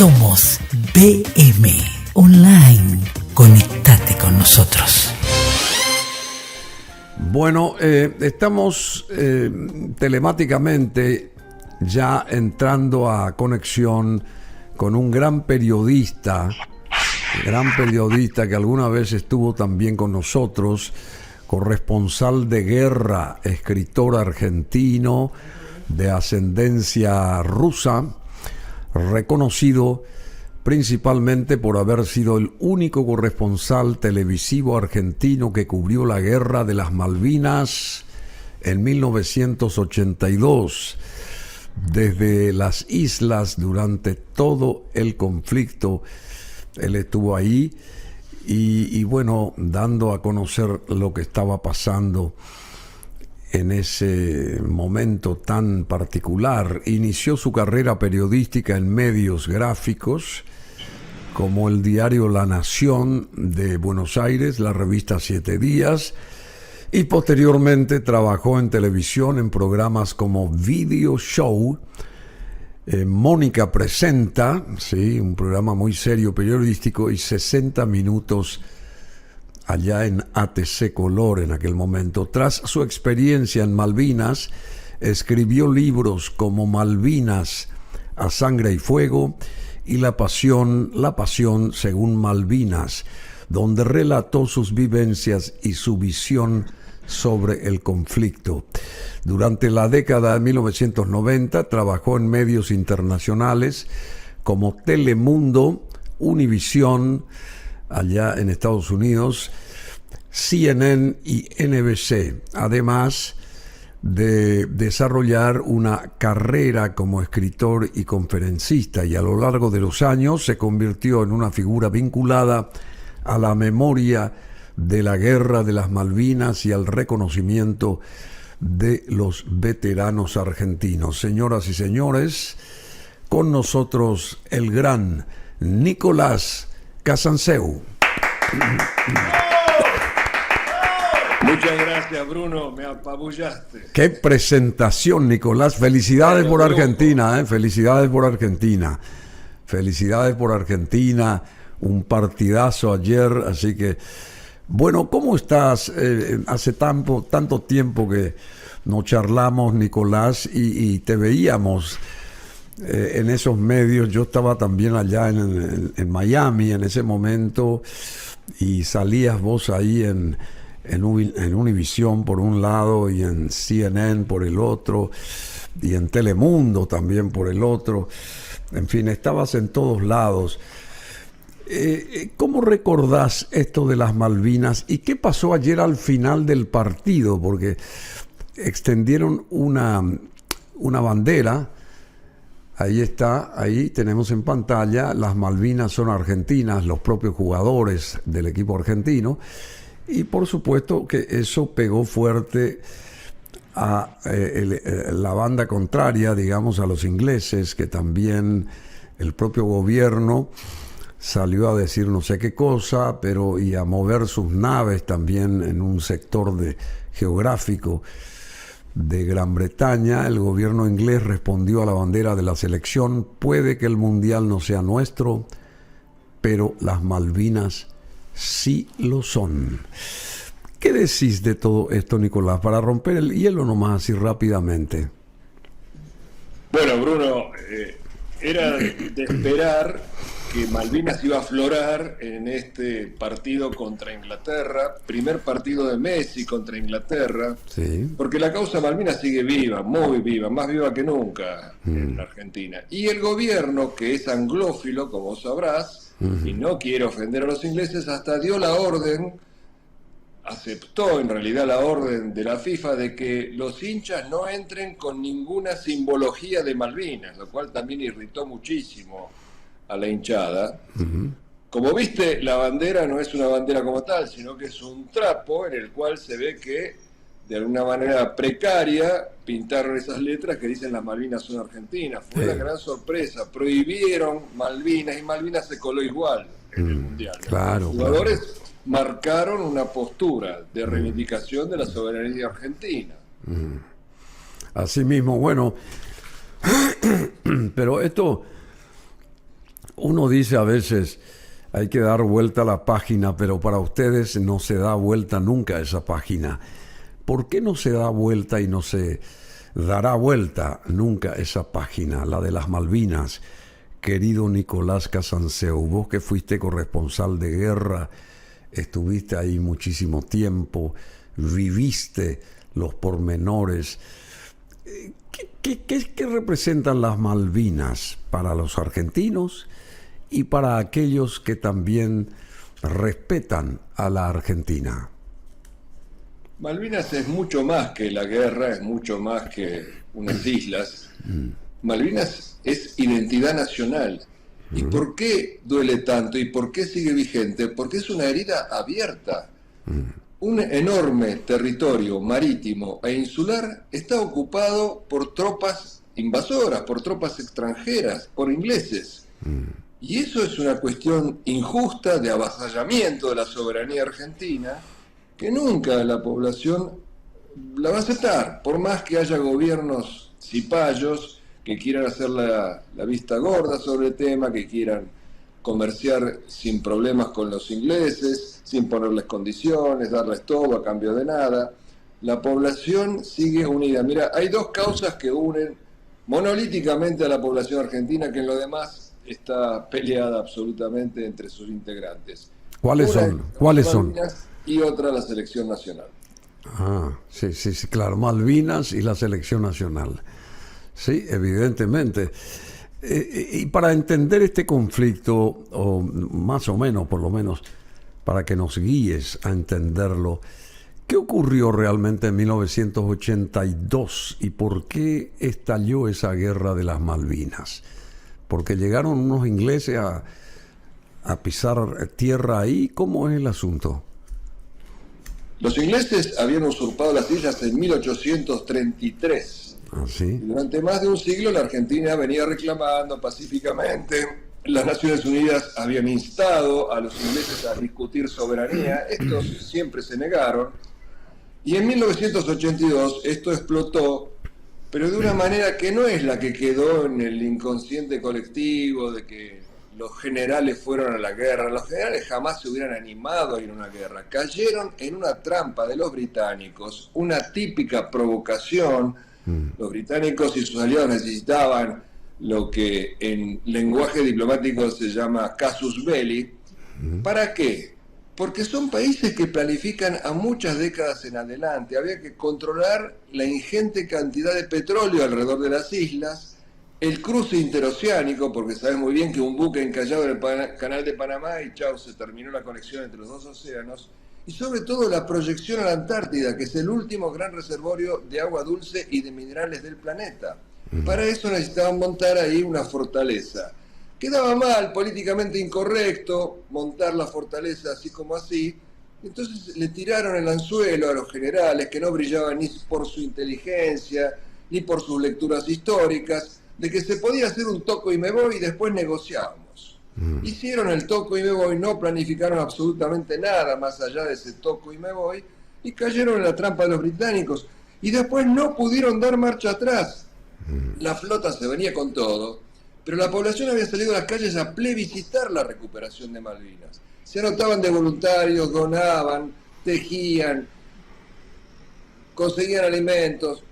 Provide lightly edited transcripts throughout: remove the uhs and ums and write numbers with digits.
Somos BM Online. Conectate con nosotros. Bueno, estamos telemáticamente ya entrando a conexión con un gran periodista que alguna vez estuvo también con nosotros, corresponsal de guerra, escritor argentino de ascendencia rusa, reconocido principalmente por haber sido el único corresponsal televisivo argentino que cubrió la guerra de las Malvinas en 1982. Desde las islas durante todo el conflicto, él estuvo ahí y bueno, dando a conocer lo que estaba pasando en ese momento tan particular. Inició su carrera periodística en medios gráficos como el diario La Nación de Buenos Aires, la revista Siete Días, y posteriormente trabajó en televisión en programas como Video Show, Mónica Presenta, ¿sí? Un programa muy serio periodístico, y 60 Minutos allá en ATC Color en aquel momento. Tras su experiencia en Malvinas, escribió libros como Malvinas a Sangre y Fuego y La Pasión según Malvinas, donde relató sus vivencias y su visión sobre el conflicto. Durante la década de 1990 trabajó en medios internacionales como Telemundo, Univisión, allá en Estados Unidos, CNN y NBC, además de desarrollar una carrera como escritor y conferencista, y a lo largo de los años se convirtió en una figura vinculada a la memoria de la guerra de las Malvinas y al reconocimiento de los veteranos argentinos. Señoras y señores, con nosotros el gran Nicolás Casanseu. Muchas gracias, Bruno, me apabullaste. Qué presentación, Nicolás. Felicidades por Argentina, felicidades por Argentina. Felicidades por Argentina, un partidazo ayer, así que, bueno, ¿cómo estás? Hace tanto tiempo que no charlamos, Nicolás, y te veíamos en esos medios. Yo estaba también allá en Miami en ese momento, y salías vos ahí en Univisión por un lado y en CNN por el otro y en Telemundo también por el otro. En fin, estabas en todos lados. ¿Cómo recordás esto de las Malvinas y qué pasó ayer al final del partido? Porque extendieron una bandera. Ahí está, ahí tenemos en pantalla, las Malvinas son argentinas, los propios jugadores del equipo argentino, y por supuesto que eso pegó fuerte a la banda contraria, digamos, a los ingleses, que también el propio gobierno salió a decir no sé qué cosa, y a mover sus naves también en un sector geográfico de Gran Bretaña. El gobierno inglés respondió a la bandera de la selección: puede que el mundial no sea nuestro, pero las Malvinas sí lo son. ¿Qué decís de todo esto, Nicolás? Para romper el hielo nomás, así rápidamente. Bueno, Bruno, era de esperar que Malvinas iba a aflorar en este partido contra Inglaterra, primer partido de Messi contra Inglaterra, sí, porque la causa Malvinas sigue viva, muy viva, más viva que nunca en Argentina. Y el gobierno, que es anglófilo, como sabrás, y no quiere ofender a los ingleses, hasta dio la orden, aceptó en realidad la orden de la FIFA de que los hinchas no entren con ninguna simbología de Malvinas, lo cual también irritó muchísimo a la hinchada. Como viste, la bandera no es una bandera como tal, sino que es un trapo en el cual se ve que de alguna manera precaria pintaron esas letras que dicen las Malvinas son argentinas. Fue la gran sorpresa. Prohibieron Malvinas y Malvinas se coló igual en el Mundial. Claro, los jugadores marcaron una postura de reivindicación de la soberanía argentina. Así mismo, bueno, pero esto Uno dice a veces, hay que dar vuelta a la página, pero para ustedes no se da vuelta nunca esa página. ¿Por qué no se da vuelta y no se dará vuelta nunca esa página, la de las Malvinas? Querido Nicolás Casanseu, vos que fuiste corresponsal de guerra, estuviste ahí muchísimo tiempo, viviste los pormenores. ¿Qué representan las Malvinas para los argentinos y para aquellos que también respetan a la Argentina? Malvinas es mucho más que la guerra, es mucho más que unas islas. Malvinas es identidad nacional. ¿Y por qué duele tanto? ¿Y por qué sigue vigente? Porque es una herida abierta. Un enorme territorio marítimo e insular está ocupado por tropas invasoras, por tropas extranjeras, por ingleses. Y eso es una cuestión injusta de avasallamiento de la soberanía argentina, que nunca la población la va a aceptar, por más que haya gobiernos cipayos que quieran hacer la vista gorda sobre el tema, que quieran comerciar sin problemas con los ingleses, sin ponerles condiciones, darles todo a cambio de nada. La población sigue unida. Mira, hay dos causas que unen monolíticamente a la población argentina, que en lo demás está peleada absolutamente entre sus integrantes. ¿Cuáles son? ¿Cuáles son? Y otra, la selección nacional. Sí, claro, Malvinas y la selección nacional. Sí, evidentemente. Y para entender este conflicto, o más o menos, por lo menos, para que nos guíes a entenderlo, ¿qué ocurrió realmente en 1982 y por qué estalló esa guerra de las Malvinas? Porque llegaron unos ingleses a pisar tierra ahí. ¿Cómo es el asunto? Los ingleses habían usurpado las islas en 1833. ¿Sí? Durante más de un siglo la Argentina venía reclamando pacíficamente. Las Naciones Unidas habían instado a los ingleses a discutir soberanía. Estos siempre se negaron. Y en 1982 esto explotó, pero de una manera que no es la que quedó en el inconsciente colectivo de que los generales fueron a la guerra. Los generales jamás se hubieran animado a ir a una guerra. Cayeron en una trampa de los británicos, una típica provocación. Los británicos y sus aliados necesitaban lo que en lenguaje diplomático se llama casus belli. ¿Para qué? Porque son países que planifican a muchas décadas en adelante. Había que controlar la ingente cantidad de petróleo alrededor de las islas, el cruce interoceánico, porque sabes muy bien que un buque encallado en el canal de Panamá y chao, se terminó la conexión entre los dos océanos. Y sobre todo la proyección a la Antártida, que es el último gran reservorio de agua dulce y de minerales del planeta. Para eso necesitaban montar ahí una fortaleza. Quedaba mal, políticamente incorrecto, montar la fortaleza así como así. Entonces le tiraron el anzuelo a los generales, que no brillaban ni por su inteligencia, ni por sus lecturas históricas, de que se podía hacer un toco y me voy y después negociábamos. Hicieron el toco y me voy, no planificaron absolutamente nada más allá de ese toco y me voy, y cayeron en la trampa de los británicos, y después no pudieron dar marcha atrás. La flota se venía con todo, pero la población había salido a las calles a plebiscitar la recuperación de Malvinas. Se anotaban de voluntarios, donaban, tejían, conseguían alimentos,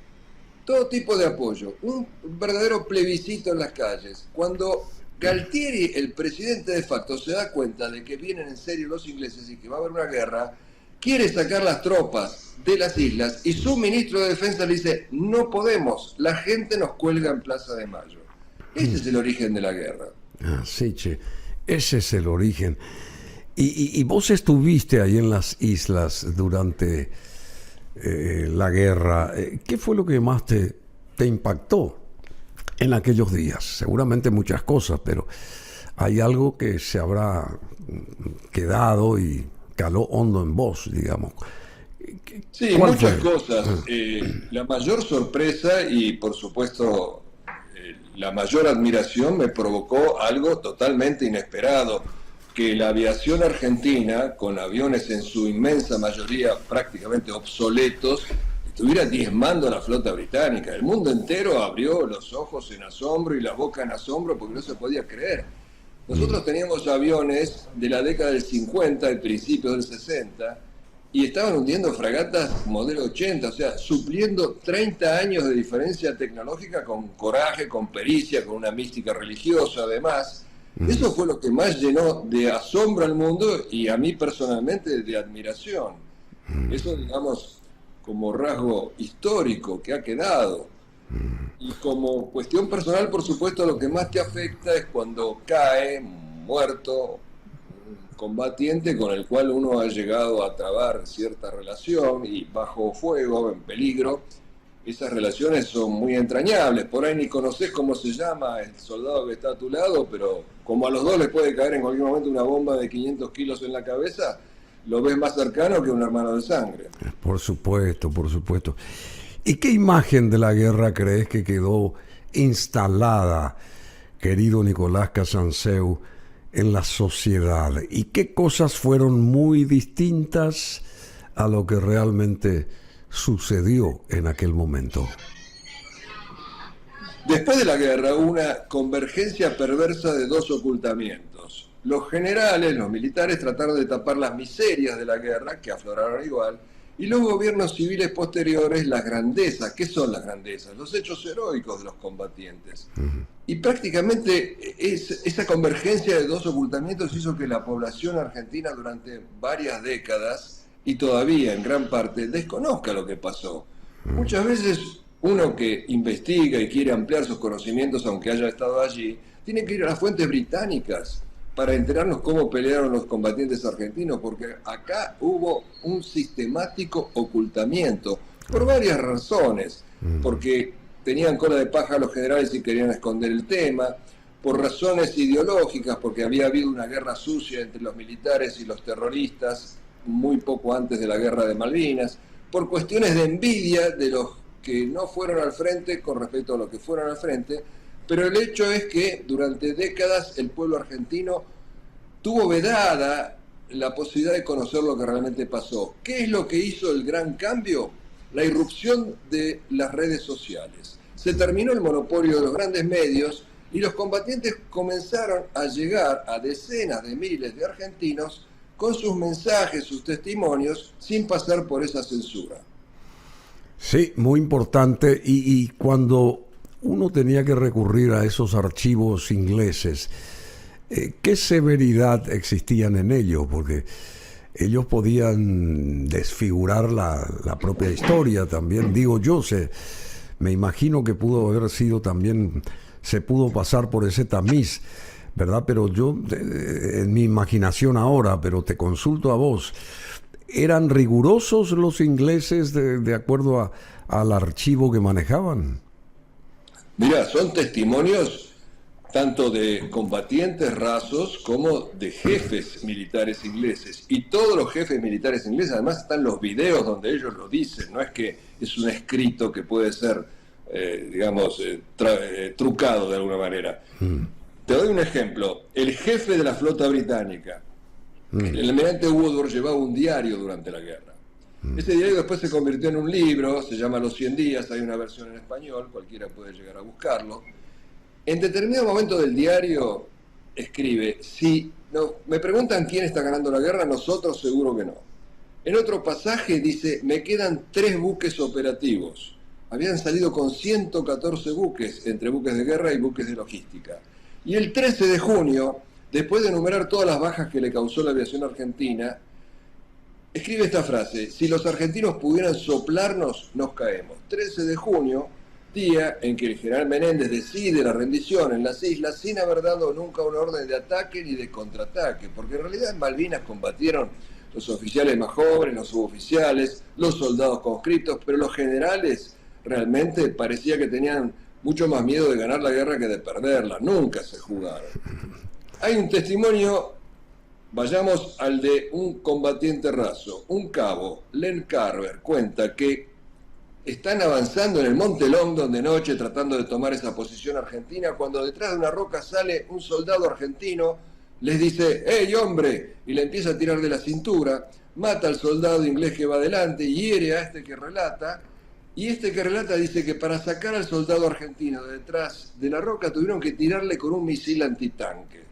todo tipo de apoyo. Un verdadero plebiscito en las calles. Cuando Galtieri, el presidente de facto, se da cuenta de que vienen en serio los ingleses y que va a haber una guerra, quiere sacar las tropas de las islas y su ministro de Defensa le dice: no podemos, la gente nos cuelga en Plaza de Mayo. Ese es el origen de la guerra. Sí, che, ese es el origen. Y vos estuviste ahí en las islas durante la guerra. ¿Qué fue lo que más te impactó en aquellos días? Seguramente muchas cosas, pero hay algo que se habrá quedado y caló hondo en vos, digamos. Sí, muchas cosas. La mayor sorpresa y, por supuesto, la mayor admiración me provocó algo totalmente inesperado, que la aviación argentina, con aviones en su inmensa mayoría prácticamente obsoletos, estuviera diezmando a la flota británica. El mundo entero abrió los ojos en asombro y la boca en asombro porque no se podía creer. Nosotros teníamos aviones de la década del 50 y principios del 60 y estaban hundiendo fragatas modelo 80, o sea, supliendo 30 años de diferencia tecnológica con coraje, con pericia, con una mística religiosa además. Eso fue lo que más llenó de asombro al mundo y a mí personalmente de admiración. Eso, digamos, como rasgo histórico que ha quedado. Y como cuestión personal, por supuesto, lo que más te afecta es cuando cae muerto un combatiente con el cual uno ha llegado a trabar cierta relación y bajo fuego, en peligro. Esas relaciones son muy entrañables. Por ahí ni conoces cómo se llama el soldado que está a tu lado, pero como a los dos les puede caer en cualquier momento una bomba de 500 kilos en la cabeza, lo ves más cercano que un hermano de sangre. Por supuesto, por supuesto. ¿Y qué imagen de la guerra crees que quedó instalada, querido Nicolás Casanseu, en la sociedad? ¿Y qué cosas fueron muy distintas a lo que realmente sucedió en aquel momento? Después de la guerra hubo una convergencia perversa de dos ocultamientos. Los generales, los militares, trataron de tapar las miserias de la guerra, que afloraron igual, y los gobiernos civiles posteriores las grandezas. ¿Qué son las grandezas? Los hechos heroicos de los combatientes. Y prácticamente esa convergencia de dos ocultamientos hizo que la población argentina durante varias décadas, y todavía en gran parte, desconozca lo que pasó. Muchas veces uno que investiga y quiere ampliar sus conocimientos, aunque haya estado allí, tiene que ir a las fuentes británicas para enterarnos cómo pelearon los combatientes argentinos, porque acá hubo un sistemático ocultamiento, por varias razones, porque tenían cola de paja los generales y querían esconder el tema, por razones ideológicas, porque había habido una guerra sucia entre los militares y los terroristas muy poco antes de la guerra de Malvinas, por cuestiones de envidia de los que no fueron al frente con respecto a los que fueron al frente. Pero el hecho es que durante décadas el pueblo argentino tuvo vedada la posibilidad de conocer lo que realmente pasó. ¿Qué es lo que hizo el gran cambio? La irrupción de las redes sociales. Se terminó el monopolio de los grandes medios y los combatientes comenzaron a llegar a decenas de miles de argentinos con sus mensajes, sus testimonios, sin pasar por esa censura. Sí, muy importante. Y cuando uno tenía que recurrir a esos archivos ingleses, ¿qué severidad existían en ello? Porque ellos podían desfigurar la propia historia también, digo yo. Me imagino que pudo haber sido también, se pudo pasar por ese tamiz, ¿verdad? Pero yo, en mi imaginación ahora, pero te consulto a vos, ¿eran rigurosos los ingleses de acuerdo al archivo que manejaban? Mira, son testimonios tanto de combatientes rasos como de jefes militares ingleses. Y todos los jefes militares ingleses, además están los videos donde ellos lo dicen, no es que es un escrito que puede ser, trucado de alguna manera. Te doy un ejemplo. El jefe de la flota británica, el almirante Woodward, llevaba un diario durante la guerra. Ese diario después se convirtió en un libro, se llama Los 100 días, hay una versión en español, cualquiera puede llegar a buscarlo. En determinado momento del diario escribe: si me preguntan quién está ganando la guerra, nosotros seguro que no. En otro pasaje dice: me quedan 3 buques operativos. Habían salido con 114 buques, entre buques de guerra y buques de logística. Y el 13 de junio, después de enumerar todas las bajas que le causó la aviación argentina, escribe esta frase: si los argentinos pudieran soplarnos, nos caemos. 13 de junio, día en que el general Menéndez decide la rendición en las islas sin haber dado nunca una orden de ataque ni de contraataque, porque en realidad en Malvinas combatieron los oficiales más jóvenes, los suboficiales, los soldados conscriptos, pero los generales realmente parecía que tenían mucho más miedo de ganar la guerra que de perderla, nunca se jugaron. Hay un testimonio. Vayamos al de un combatiente raso, un cabo, Len Carver, cuenta que están avanzando en el Monte Longdon de noche tratando de tomar esa posición argentina, cuando detrás de una roca sale un soldado argentino, les dice: ¡hey, hombre! Y le empieza a tirar de la cintura, mata al soldado inglés que va adelante, hiere a este que relata, y este que relata dice que para sacar al soldado argentino de detrás de la roca tuvieron que tirarle con un misil antitanque.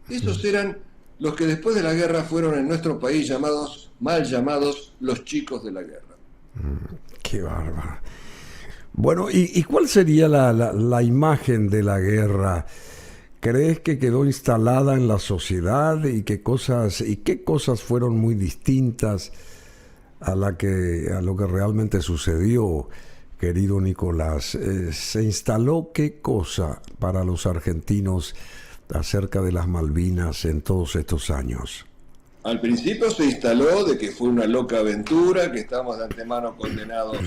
Esos eran los que después de la guerra fueron en nuestro país mal llamados los chicos de la guerra. Qué bárbaro. Bueno, ¿y cuál sería la imagen de la guerra? ¿Crees que quedó instalada en la sociedad y qué cosas fueron muy distintas a lo que realmente sucedió, querido Nicolás? ¿Se instaló qué cosa para los argentinos acerca de las Malvinas en todos estos años? Al principio se instaló de que fue una loca aventura, que estamos de antemano condenados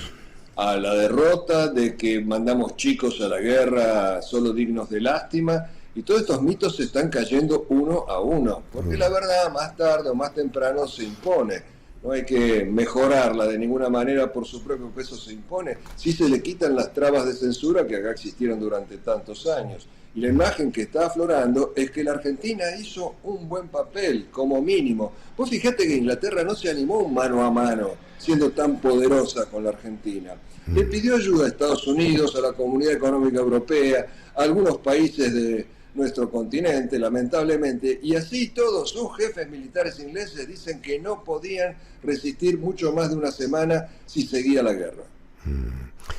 a la derrota, de que mandamos chicos a la guerra solo dignos de lástima, y todos estos mitos se están cayendo uno a uno, porque la verdad más tarde o más temprano se impone. No hay que mejorarla de ninguna manera, por su propio peso se impone. Si se le quitan las trabas de censura que acá existieron durante tantos años. Y la imagen que está aflorando es que la Argentina hizo un buen papel, como mínimo. Vos fijate que Inglaterra no se animó un mano a mano, siendo tan poderosa con la Argentina. Le pidió ayuda a Estados Unidos, a la Comunidad Económica Europea, a algunos países de nuestro continente, lamentablemente, y así todos sus jefes militares ingleses dicen que no podían resistir mucho más de una semana si seguía la guerra.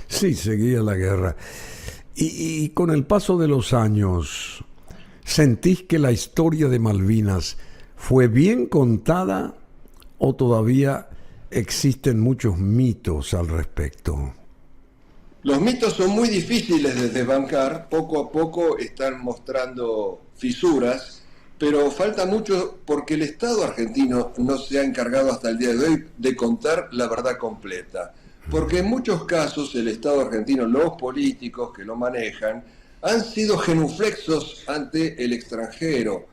Sí, seguía la guerra. Y con el paso de los años, ¿sentís que la historia de Malvinas fue bien contada o todavía existen muchos mitos al respecto? Los mitos son muy difíciles de desbancar, poco a poco están mostrando fisuras, pero falta mucho porque el Estado argentino no se ha encargado hasta el día de hoy de contar la verdad completa. Porque en muchos casos el Estado argentino, los políticos que lo manejan, han sido genuflexos ante el extranjero.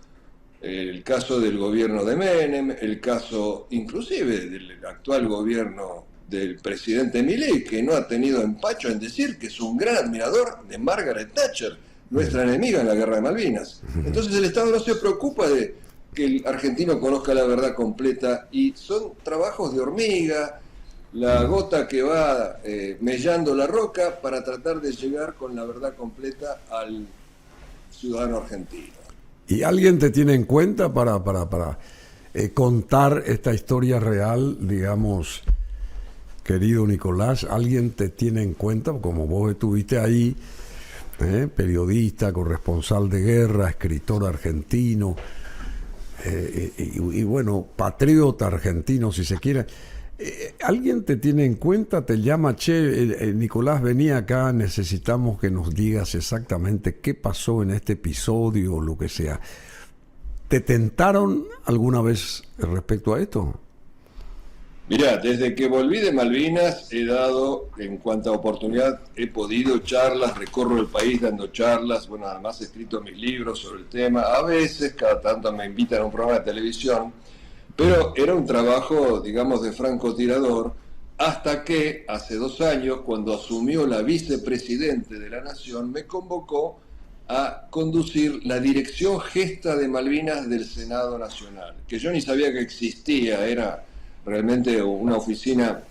El caso del gobierno de Menem, el caso inclusive del actual gobierno del presidente Milei, que no ha tenido empacho en decir que es un gran admirador de Margaret Thatcher, nuestra enemiga en la guerra de Malvinas. Entonces el Estado no se preocupa de que el argentino conozca la verdad completa y son trabajos de hormiga, la gota que va mellando la roca para tratar de llegar con la verdad completa al ciudadano argentino. ¿Y alguien te tiene en cuenta para contar esta historia real, digamos, querido Nicolás? ¿Alguien te tiene en cuenta? Como vos estuviste ahí, periodista, corresponsal de guerra, escritor argentino, y bueno, patriota argentino, si se quiere. ¿Alguien te tiene en cuenta? Te llama, Nicolás, vení acá, necesitamos que nos digas exactamente qué pasó en este episodio o lo que sea. ¿Te tentaron alguna vez respecto a esto? Mirá, desde que volví de Malvinas he dado, en cuanta oportunidad he podido, charlas, recorro el país dando charlas, bueno, además he escrito mis libros sobre el tema, a veces, cada tanto me invitan a un programa de televisión, pero era un trabajo, digamos, de francotirador, hasta que hace 2 años, cuando asumió la vicepresidente de la Nación, me convocó a conducir la Dirección Gesta de Malvinas del Senado Nacional, que yo ni sabía que existía, era realmente una oficina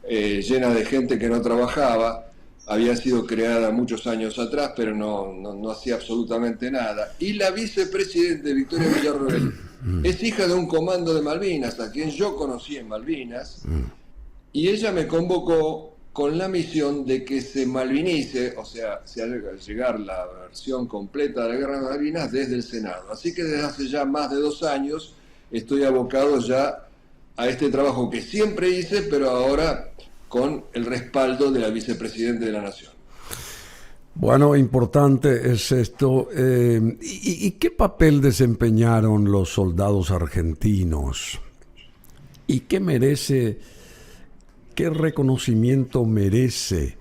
llena de gente que no trabajaba, había sido creada muchos años atrás, pero no hacía absolutamente nada. Y la vicepresidente Victoria Villarroel es hija de un comando de Malvinas, a quien yo conocí en Malvinas, y ella me convocó con la misión de que se malvinice, o sea, se haga llegar la versión completa de la Guerra de Malvinas desde el Senado. Así que desde hace ya más de 2 años estoy abocado ya a este trabajo que siempre hice, pero ahora con el respaldo de la vicepresidenta de la Nación. Bueno, importante es esto. ¿Y qué papel desempeñaron los soldados argentinos? ¿Y qué reconocimiento merece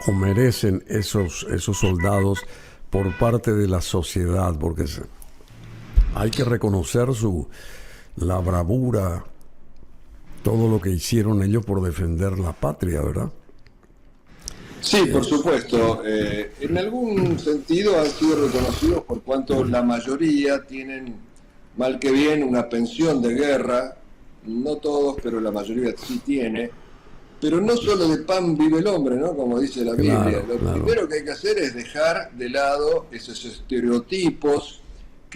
o merecen esos soldados por parte de la sociedad? Porque hay que reconocer la bravura, todo lo que hicieron ellos por defender la patria, ¿verdad? Sí, por supuesto. En algún sentido han sido reconocidos por cuanto la mayoría tienen, mal que bien, una pensión de guerra. No todos, pero la mayoría sí tiene. Pero no solo de pan vive el hombre, ¿no? Como dice la Biblia. Lo primero que hay que hacer es dejar de lado esos estereotipos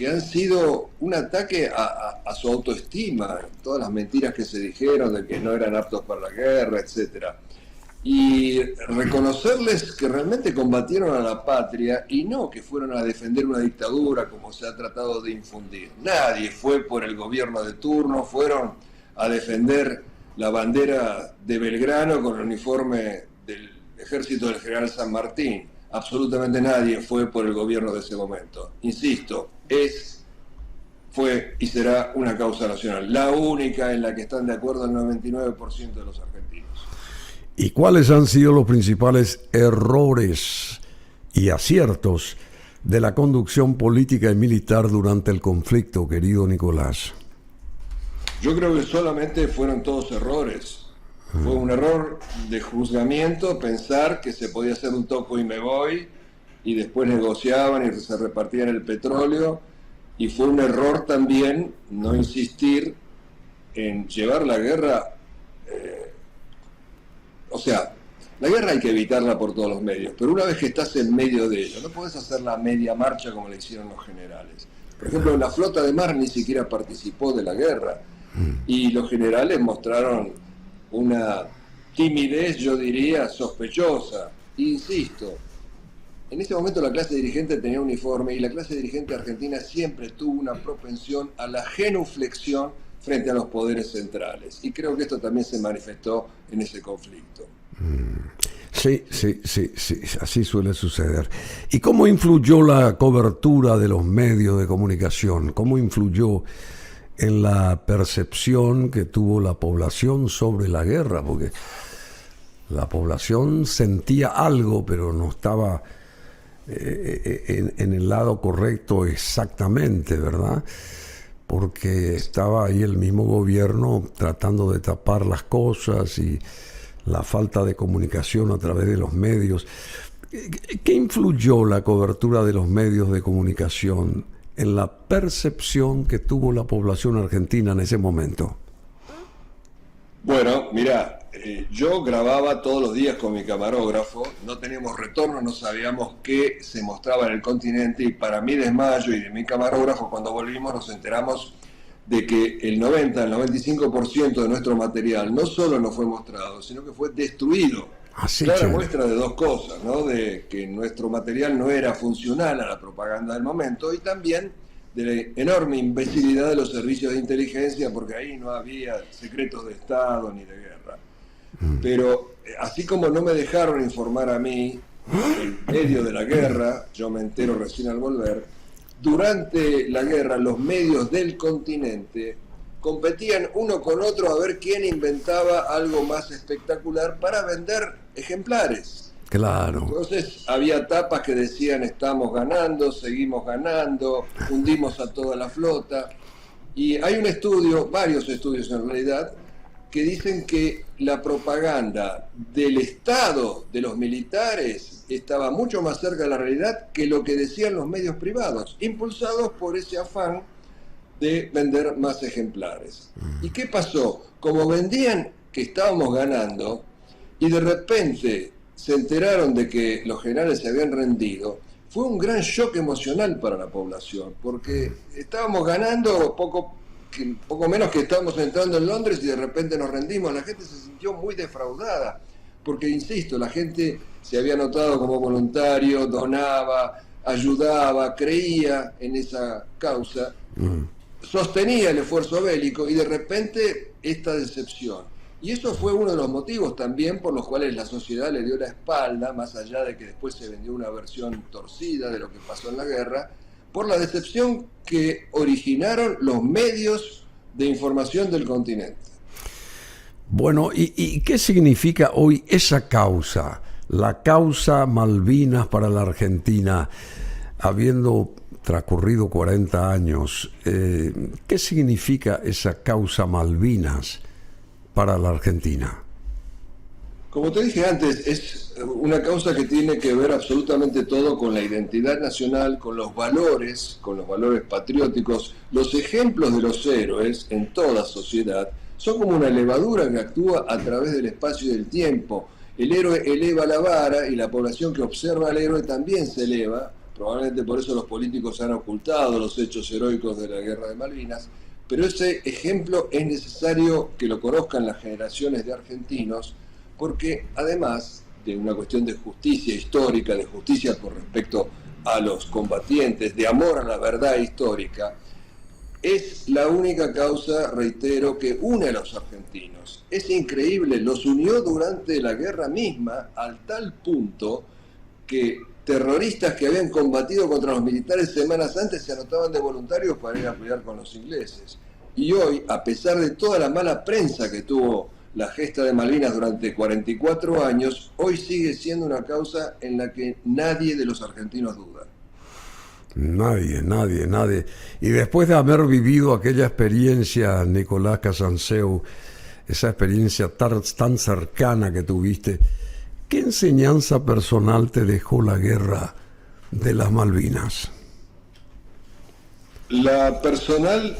que han sido un ataque a su autoestima, todas las mentiras que se dijeron de que no eran aptos para la guerra, etcétera. Y reconocerles que realmente combatieron a la patria y no que fueron a defender una dictadura como se ha tratado de infundir. Nadie fue por el gobierno de turno, fueron a defender la bandera de Belgrano con el uniforme del ejército del general San Martín. Absolutamente nadie fue por el gobierno de ese momento. Insisto, fue y será una causa nacional, la única en la que están de acuerdo el 99% de los argentinos. ¿Y cuáles han sido los principales errores y aciertos de la conducción política y militar durante el conflicto, querido Nicolás? Yo creo que solamente fueron todos errores. Fue un error de juzgamiento pensar que se podía hacer un toco y me voy, y después negociaban y se repartían el petróleo, y fue un error también no insistir en llevar la guerra. O sea, la guerra hay que evitarla por todos los medios, pero una vez que estás en medio de ella, no podés hacer la media marcha como le hicieron los generales. Por ejemplo, la flota de mar ni siquiera participó de la guerra, y los generales mostraron una timidez, yo diría, sospechosa. Insisto, en ese momento la clase dirigente tenía uniforme, y la clase dirigente argentina siempre tuvo una propensión a la genuflexión frente a los poderes centrales. Y creo que esto también se manifestó en ese conflicto. Sí, así suele suceder. ¿Y cómo influyó la cobertura de los medios de comunicación? ¿Cómo influyó en la percepción que tuvo la población sobre la guerra? Porque la población sentía algo, pero no estaba en el lado correcto exactamente, ¿verdad? Porque estaba ahí el mismo gobierno tratando de tapar las cosas y la falta de comunicación a través de los medios. ¿Qué influyó la cobertura de los medios de comunicación en la percepción que tuvo la población argentina en ese momento? Bueno, mira, yo grababa todos los días con mi camarógrafo, no teníamos retorno, no sabíamos qué se mostraba en el continente, y para mi desmayo y de mi camarógrafo, cuando volvimos nos enteramos de que el 95% de nuestro material no solo no fue mostrado, sino que fue destruido. Clara muestra de dos cosas, ¿no? De que nuestro material no era funcional a la propaganda del momento, y también de la enorme imbecilidad de los servicios de inteligencia, porque ahí no había secretos de Estado ni de guerra. Pero así como no me dejaron informar a mí en medio de la guerra, yo me entero recién al volver, durante la guerra los medios del continente competían uno con otro a ver quién inventaba algo más espectacular para vender ejemplares. Claro. Entonces había tapas que decían: estamos ganando, seguimos ganando, hundimos a toda la flota. Y hay un estudio, varios estudios en realidad, que dicen que la propaganda del Estado, de los militares, estaba mucho más cerca de la realidad que lo que decían los medios privados, impulsados por ese afán de vender más ejemplares. ¿Y qué pasó? Como vendían que estábamos ganando, y de repente se enteraron de que los generales se habían rendido, fue un gran shock emocional para la población, porque estábamos ganando poco menos que estábamos entrando en Londres, y de repente nos rendimos. La gente se sintió muy defraudada, porque, insisto, la gente se había anotado como voluntario, donaba, ayudaba, creía en esa causa, sostenía el esfuerzo bélico, y de repente esta decepción. Y eso fue uno de los motivos también por los cuales la sociedad le dio la espalda, más allá de que después se vendió una versión torcida de lo que pasó en la guerra, por la decepción que originaron los medios de información del continente. Bueno, ¿y qué significa hoy esa causa, la causa Malvinas para la Argentina, habiendo transcurrido 40 años? ¿Qué significa esa causa Malvinas para la Argentina? Como te dije antes, es una causa que tiene que ver absolutamente todo con la identidad nacional, con los valores patrióticos. Los ejemplos de los héroes en toda sociedad son como una levadura que actúa a través del espacio y del tiempo. El héroe eleva la vara, y la población que observa al héroe también se eleva probablemente por eso los políticos han ocultado los hechos heroicos de la Guerra de Malvinas, pero ese ejemplo es necesario que lo conozcan las generaciones de argentinos, porque además de una cuestión de justicia histórica, de justicia con respecto a los combatientes, de amor a la verdad histórica, es la única causa, reitero, que une a los argentinos. Es increíble, los unió durante la guerra misma al tal punto que terroristas que habían combatido contra los militares semanas antes se anotaban de voluntarios para ir a pelear con los ingleses. Y hoy, a pesar de toda la mala prensa que tuvo la gesta de Malvinas durante 44 años, hoy sigue siendo una causa en la que nadie de los argentinos duda. Nadie. Y después de haber vivido aquella experiencia, Nicolás Casanseu, esa experiencia tan cercana que tuviste, ¿qué enseñanza personal te dejó la guerra de las Malvinas? La personal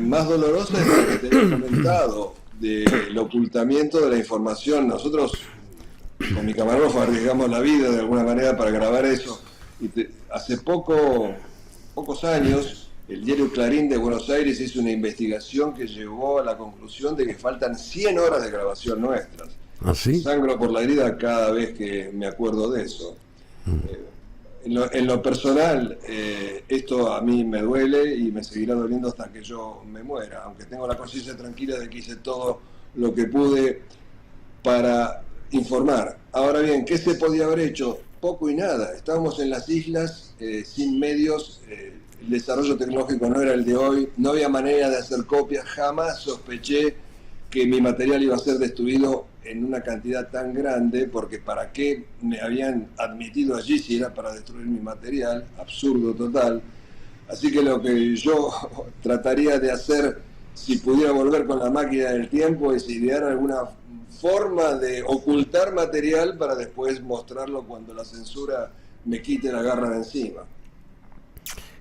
más dolorosa es la que te he comentado, del ocultamiento de la información. Nosotros, con mi camarógrafo, arriesgamos la vida de alguna manera para grabar eso. Y hace pocos años, el diario Clarín de Buenos Aires hizo una investigación que llevó a la conclusión de que faltan 100 horas de grabación nuestras. ¿Ah, sí? Sangro por la herida cada vez que me acuerdo de eso. En lo personal, esto a mí me duele y me seguirá doliendo hasta que yo me muera, aunque tengo la conciencia tranquila de que hice todo lo que pude para informar. Ahora bien, ¿qué se podía haber hecho? Poco y nada. Estábamos en las islas sin medios, el desarrollo tecnológico no era el de hoy, no había manera de hacer copias, jamás sospeché que mi material iba a ser destruido en una cantidad tan grande, porque ¿para qué me habían admitido allí si era para destruir mi material? Absurdo total. Así que lo que yo trataría de hacer, si pudiera volver con la máquina del tiempo, es idear alguna forma de ocultar material para después mostrarlo cuando la censura me quite la garra de encima.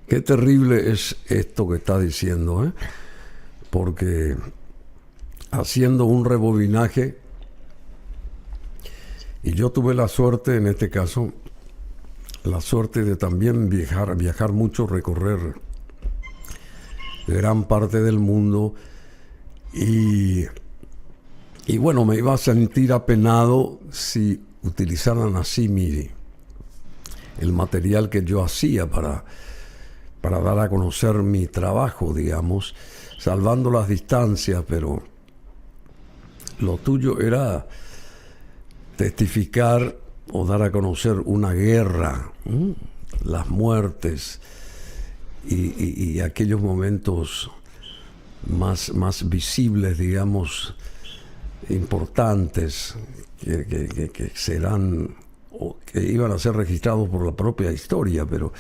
Qué terrible es esto que está diciendo, ¿eh? Porque haciendo un rebobinaje, y yo tuve la suerte, en este caso, la suerte de también viajar mucho, recorrer gran parte del mundo, y bueno, me iba a sentir apenado si utilizaran así el material que yo hacía para dar a conocer mi trabajo, digamos, salvando las distancias, pero lo tuyo era testificar o dar a conocer una guerra, las muertes y aquellos momentos más visibles, digamos, importantes, que serán o que iban a ser registrados por la propia historia, pero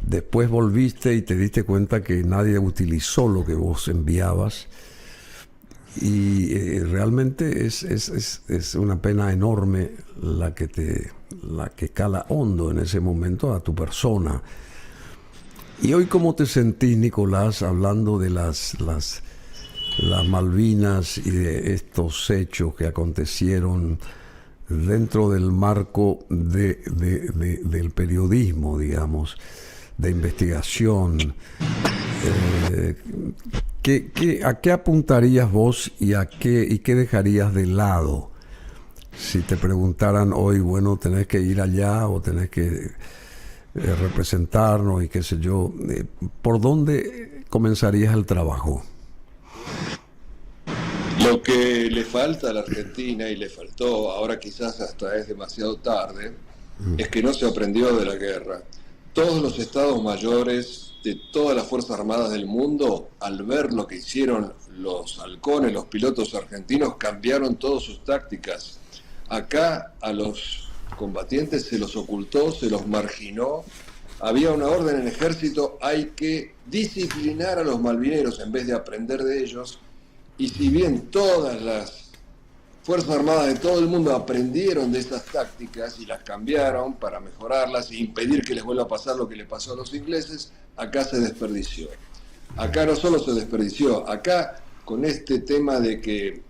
después volviste y te diste cuenta que nadie utilizó lo que vos enviabas, y realmente es una pena enorme la que cala hondo en ese momento a tu persona. Y hoy, ¿cómo te sentís, Nicolás, hablando de las Malvinas y de estos hechos que acontecieron dentro del marco del periodismo, digamos, de investigación? ¿A qué apuntarías vos y qué dejarías de lado si te preguntaran hoy, bueno, tenés que ir allá o tenés que representarnos y qué sé yo? ¿Por dónde comenzarías el trabajo? Lo que le falta a la Argentina, y le faltó, ahora quizás hasta es demasiado tarde, es que no se aprendió de la guerra. Todos los estados mayores de todas las Fuerzas Armadas del mundo, al ver lo que hicieron los halcones, los pilotos argentinos, cambiaron todas sus tácticas. Acá a los combatientes se los ocultó, se los marginó. Había una orden en el ejército: hay que disciplinar a los malvineros en vez de aprender de ellos. Y si bien todas las Fuerzas Armadas de todo el mundo aprendieron de esas tácticas y las cambiaron para mejorarlas e impedir que les vuelva a pasar lo que le pasó a los ingleses, acá se desperdició. Acá no solo se desperdició, acá con este tema de que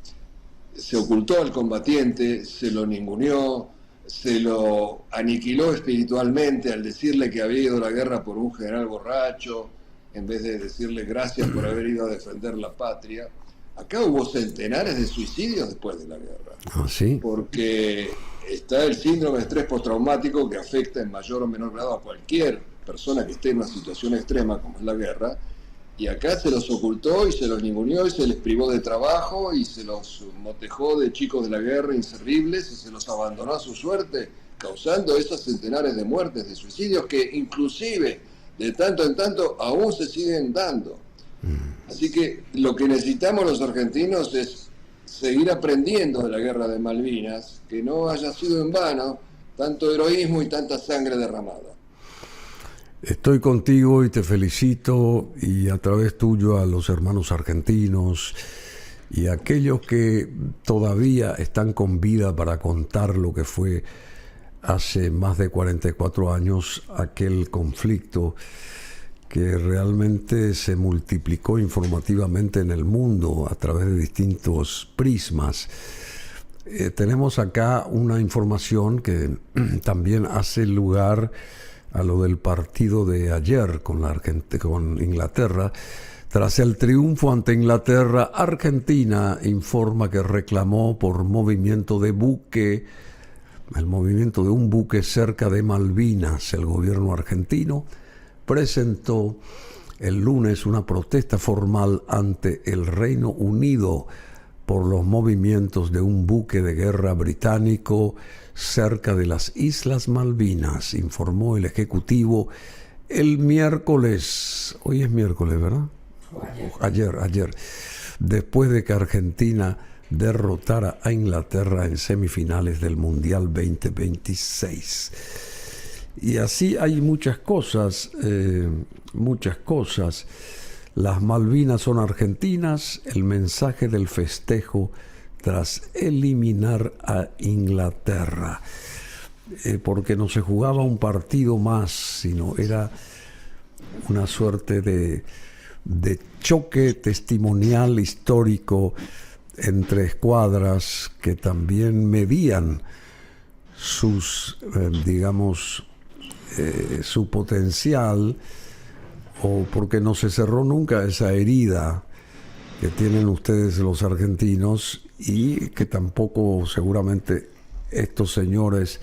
se ocultó al combatiente, se lo ninguneó, se lo aniquiló espiritualmente al decirle que había ido a la guerra por un general borracho, en vez de decirle gracias por haber ido a defender la patria. Acá hubo centenares de suicidios después de la guerra. ¿Ah, sí? Porque está el síndrome de estrés postraumático que afecta en mayor o menor grado a cualquier persona que esté en una situación extrema como es la guerra, y acá se los ocultó y se los ninguneó y se les privó de trabajo y se los motejó de chicos de la guerra inservibles y se los abandonó a su suerte, causando esos centenares de muertes, de suicidios que inclusive de tanto en tanto aún se siguen dando. Así que lo que necesitamos los argentinos es seguir aprendiendo de la guerra de Malvinas, que no haya sido en vano tanto heroísmo y tanta sangre derramada. Estoy contigo y te felicito, y a través tuyo a los hermanos argentinos y a aquellos que todavía están con vida para contar lo que fue hace más de 44 años aquel conflicto que realmente se multiplicó informativamente en el mundo a través de distintos prismas. Tenemos acá una información que también hace lugar a lo del partido de ayer con Inglaterra. Tras el triunfo ante Inglaterra, Argentina informa que reclamó por el movimiento de un buque cerca de Malvinas. El gobierno argentino presentó el lunes una protesta formal ante el Reino Unido por los movimientos de un buque de guerra británico cerca de las Islas Malvinas, informó el Ejecutivo el miércoles. Hoy es miércoles, ¿verdad? Ayer, después de que Argentina derrotara a Inglaterra en semifinales del Mundial 2026. Y así hay muchas cosas. Las Malvinas son argentinas, el mensaje del festejo tras eliminar a Inglaterra. Porque no se jugaba un partido más, sino era una suerte de choque testimonial histórico entre escuadras que también medían sus, su potencial, o porque no se cerró nunca esa herida que tienen ustedes los argentinos, y que tampoco seguramente estos señores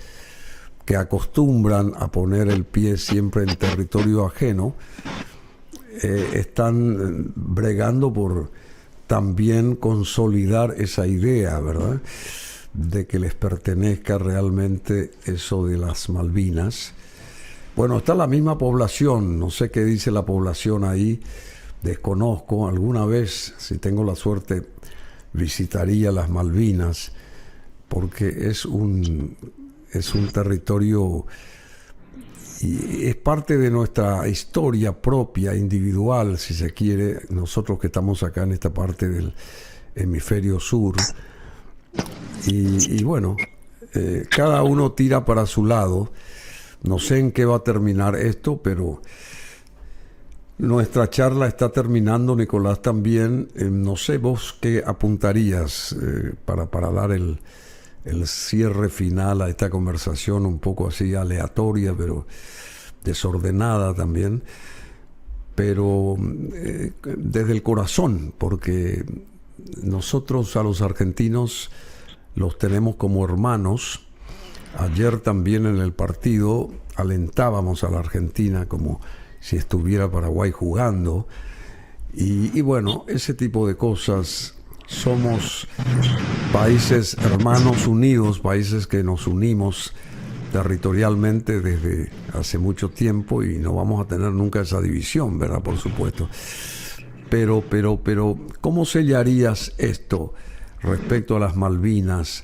que acostumbran a poner el pie siempre en territorio ajeno están bregando por también consolidar esa idea, ¿verdad?, de que les pertenezca realmente eso de las Malvinas. Bueno, está la misma población, no sé qué dice la población ahí, desconozco. Alguna vez, si tengo la suerte, visitaría las Malvinas, porque es un territorio y es parte de nuestra historia propia, individual, si se quiere, nosotros que estamos acá en esta parte del hemisferio sur. Y bueno, cada uno tira para su lado. No sé en qué va a terminar esto, pero nuestra charla está terminando, Nicolás, también. No sé vos qué apuntarías para dar el cierre final a esta conversación un poco así aleatoria, pero desordenada también, pero desde el corazón, porque nosotros a los argentinos los tenemos como hermanos. Ayer también en el partido alentábamos a la Argentina como si estuviera Paraguay jugando, y bueno, ese tipo de cosas. Somos países hermanos unidos, países que nos unimos territorialmente desde hace mucho tiempo, y no vamos a tener nunca esa división, ¿verdad? Por supuesto. Pero, ¿cómo sellarías esto respecto a las Malvinas,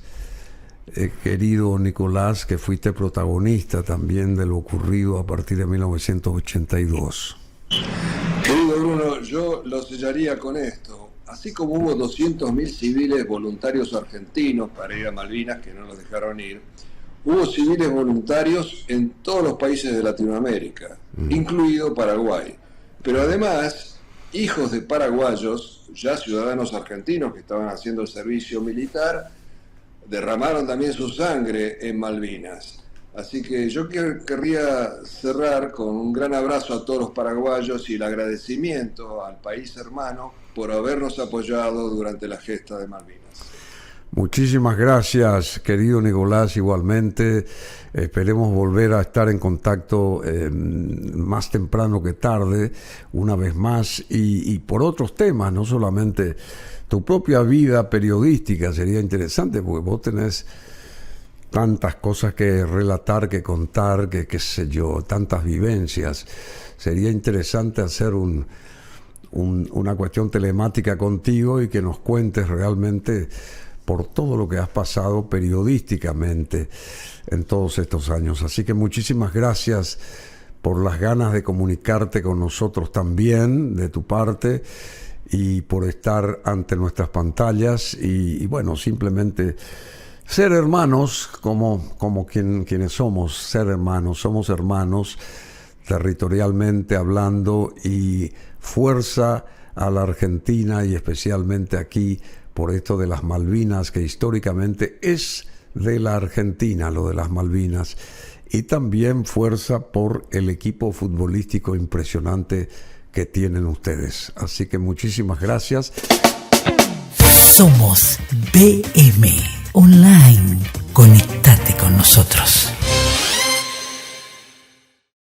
querido Nicolás, que fuiste protagonista también de lo ocurrido a partir de 1982? Querido Bruno, yo lo sellaría con esto. Así como hubo 200.000 civiles voluntarios argentinos para ir a Malvinas que no los dejaron ir, hubo civiles voluntarios en todos los países de Latinoamérica, incluido Paraguay. Pero además, hijos de paraguayos, ya ciudadanos argentinos que estaban haciendo el servicio militar, derramaron también su sangre en Malvinas. Así que yo querría cerrar con un gran abrazo a todos los paraguayos y el agradecimiento al país hermano por habernos apoyado durante la gesta de Malvinas. Muchísimas gracias, querido Nicolás, igualmente. Esperemos volver a estar en contacto más temprano que tarde, una vez más, y por otros temas, no solamente tu propia vida periodística. Sería interesante porque vos tenés tantas cosas que relatar, que contar, que qué sé yo, tantas vivencias. Sería interesante hacer una cuestión telemática contigo y que nos cuentes realmente por todo lo que has pasado periodísticamente en todos estos años. Así que muchísimas gracias por las ganas de comunicarte con nosotros también, de tu parte, y por estar ante nuestras pantallas y bueno, simplemente ser hermanos como quienes somos, ser hermanos, somos hermanos territorialmente hablando, y fuerza a la Argentina y especialmente aquí por esto de las Malvinas, que históricamente es de la Argentina, lo de las Malvinas, y también fuerza por el equipo futbolístico impresionante que tienen ustedes. Así que muchísimas gracias. Somos BM Online. Conectate con nosotros.